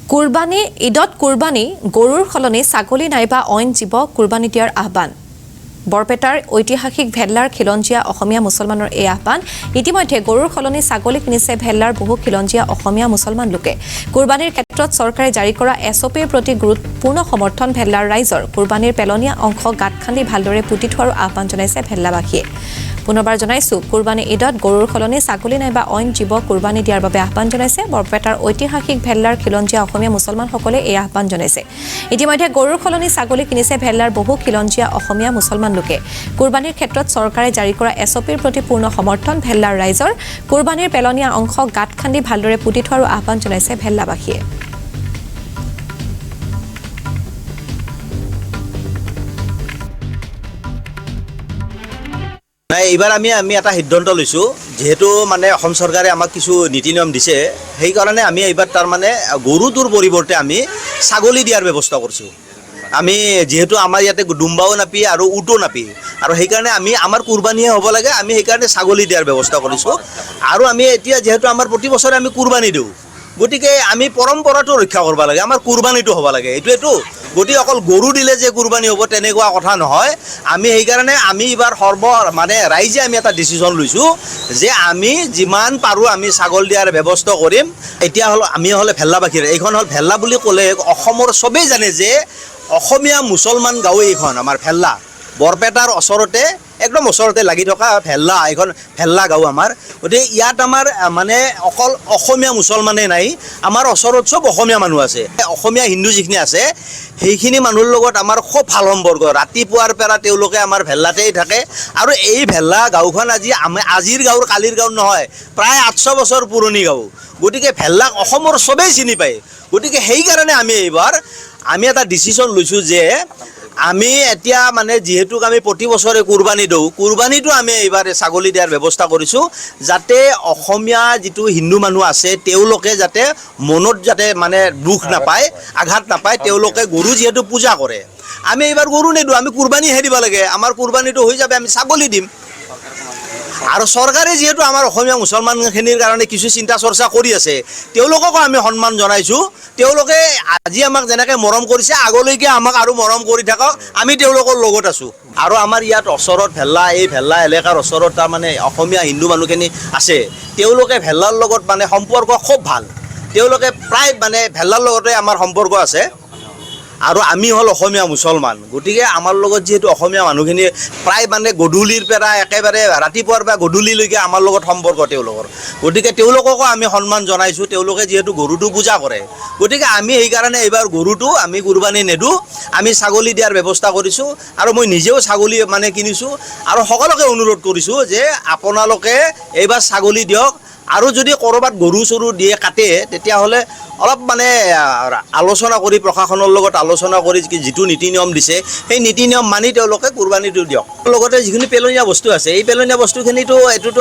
কুৰবানী ঈদত কুৰবানী গৰুৰ সলনি ছাগলী নাইবা অইন জীৱ কুৰবানী দিয়াৰ আহ্বান বৰপেটাৰ ঐতিহাসিক ভেল্লাৰ খিলঞ্জীয়া অসমীয়া মুছলমানৰ এই আহ্বান ইতিমধ্যে গৰুৰ সলনি ছাগলী কিনিছে ভেল্লাৰ বহু খিলঞ্জীয়া অসমীয়া মুছলমান লোকে কুৰবানীৰ ক্ষেত্ৰত চৰকাৰে জাৰি কৰা এছঅপিৰ প্ৰতি গুৰুত্বপূৰ্ণ সমৰ্থন ভেল্লাৰ ৰাইজৰ কুৰবানীৰ পেলনীয়া অংশ গাঁত খান্দি ভালদৰে পুতি থোৱাৰ আহ্বান জনাইছে ভেল্লাবাসীয়ে পুনৰবাৰ জনাইছো কুৰবানী ঈদত গৰুৰ সলনি ছাগলী নাইবা অইন জীৱ কুৰবানী দিয়াৰ বাবে আহ্বান জনাইছে বৰপেটাৰ ঐতিহাসিক ভেল্লাৰ খিলঞ্জীয়া অসমীয়া মুছলমানসকলে এই আহ্বান জনাইছে ইতিমধ্যে গৰুৰ সলনি ছাগলী কিনিছে ভেল্লাৰ বহু খিলঞ্জীয়া অসমীয়া মুছলমান লোকে কুৰবানীৰ ক্ষেত্ৰত চৰকাৰে জাৰি কৰা এছঅপিৰ প্ৰতি পূৰ্ণ সমৰ্থন ভেল্লাৰ ৰাইজৰ কুৰবানীৰ পেলনীয়া অংশ গাঁত খান্দি ভালদৰে পুতি থোৱাৰ আহ্বান জনাইছে ভেল্লাবাসীয়ে এইবাৰ আমি এটা সিদ্ধান্ত লৈছোঁ যেহেতু মানে অসম চৰকাৰে আমাক কিছু নীতি নিয়ম দিছে সেইকাৰণে আমি এইবাৰ তাৰমানে গৰুটোৰ পৰিৱৰ্তে আমি ছাগলী দিয়াৰ ব্যৱস্থা কৰিছোঁ আমি যেহেতু আমাৰ ইয়াতে ডুম্বাও নাপি আৰু উটো নাপি আৰু সেইকাৰণে আমি আমাৰ কুৰবানীহে হ'ব লাগে আমি সেইকাৰণে ছাগলী দিয়াৰ ব্যৱস্থা কৰিছোঁ আৰু আমি এতিয়া যেহেতু আমাৰ প্ৰতি বছৰে আমি কুৰবানী দিওঁ গতিকে আমি পৰম্পৰাটো ৰক্ষা কৰিব লাগে আমাৰ কুৰবানীটো হ'ব লাগে এইটোৱেতো গতিকে অকল গৰু দিলে যে কুৰবানী হ'ব তেনেকুৱা কথা নহয় আমি সেইকাৰণে আমি এইবাৰ ৰাইজে আমি এটা ডিচিশ্যন লৈছোঁ যে আমি যিমান পাৰোঁ আমি ছাগল দিয়াৰ ব্যৱস্থা কৰিম এতিয়া আমি হ'লে ভেল্লাবাসীৰ এইখন হ'ল ভেল্লা বুলি ক'লে অসমৰ চবেই জানে যে অসমীয়া মুছলমান গাঁও এইখন আমাৰ ভেল্লা বৰপেটাৰ ওচৰতে একদম ওচৰতে লাগি থকা ভেল্লা এইখন ভেল্লা গাঁও আমাৰ গতিকে ইয়াত আমাৰ মানে অকল অসমীয়া মুছলমানেই নাই আমাৰ ওচৰত চব অসমীয়া মানুহ আছে অসমীয়া হিন্দু যিখিনি আছে সেইখিনি মানুহৰ লগত আমাৰ খুব ভাল সম্পৰ্ক ৰাতিপুৱাৰ পৰা তেওঁলোকে আমাৰ ভেল্লাতেই থাকে আৰু এই ভেল্লা গাঁওখন আজিৰ গাঁৱৰ কালিৰ গাঁও নহয় প্ৰায় 800 বছৰ পুৰণি গাঁও গতিকে ভেল্লাক অসমৰ চবেই চিনি পায় গতিকে সেইকাৰণে আমি এইবাৰ এটা ডিচিশ্যন লৈছোঁ যে আমি এতিয়া মানে যিহেতু আমি প্ৰতি বছৰে কুৰবানী দিওঁ কুৰবানীটো আমি এইবাৰ ছাগলী দিয়াৰ ব্যৱস্থা কৰিছোঁ যাতে অসমীয়া যিটো হিন্দু মানুহ আছে তেওঁলোকে যাতে মনত যাতে মানে দুখ নাপায় আঘাত নাপায় তেওঁলোকে গৰু যিহেতু পূজা কৰে আমি এইবাৰ গৰু নিদিওঁ আমি কুৰবানীহে দিব লাগে আমাৰ কুৰবানীটো হৈ যাবে আমি ছাগলী দিম আৰু চৰকাৰে যিহেতু আমাৰ অসমীয়া মুছলমানখিনিৰ কাৰণে কিছু চিন্তা চৰ্চা কৰি আছে তেওঁলোককো আমি সন্মান জনাইছোঁ তেওঁলোকে আজি আমাক যেনেকৈ মৰম কৰিছে আগলৈকে আমাক আৰু মৰম কৰি থাকক আমি তেওঁলোকৰ লগত আছোঁ আৰু আমাৰ ইয়াত ওচৰত এই ভেল্লা এলেকাৰ ওচৰত তাৰমানে অসমীয়া হিন্দু মানুহখিনি আছে তেওঁলোকে ভেল্লাৰ লগত মানে সম্পৰ্ক খুব ভাল তেওঁলোকে প্ৰায় মানে ভেল্লাৰ লগতে আমাৰ সম্পৰ্ক আছে আৰু আমি হ'ল অসমীয়া মুছলমান গতিকে আমাৰ লগত যিহেতু অসমীয়া মানুহখিনি প্ৰায় মানে গধূলিৰ পৰা একেবাৰে ৰাতিপুৱাৰ পৰা গধূলিলৈকে আমাৰ লগত সম্পৰ্ক তেওঁলোকৰ গতিকে তেওঁলোককো আমি সন্মান জনাইছোঁ তেওঁলোকে যিহেতু গৰুটো পূজা কৰে গতিকে আমি সেইকাৰণে এইবাৰ গৰুটো আমি কুৰবানী নেদোঁ আমি ছাগলী দিয়াৰ ব্যৱস্থা কৰিছোঁ আৰু মই নিজেও ছাগলী মানে কিনিছোঁ আৰু সকলোকে অনুৰোধ কৰিছোঁ যে আপোনালোকে এইবাৰ ছাগলী দিয়ক আৰু যদি ক'ৰবাত গৰু চৰু দিয়ে কাটে তেতিয়াহ'লে অলপ মানে আলোচনা কৰি প্ৰশাসনৰ লগত আলোচনা কৰি যিটো নীতি নিয়ম দিছে সেই নীতি নিয়ম মানি তেওঁলোকে কুৰবানীটো দিয়ক লগতে যিখিনি পেলনীয়া বস্তু আছে এই পেলনীয়া বস্তুখিনিতো এইটোতো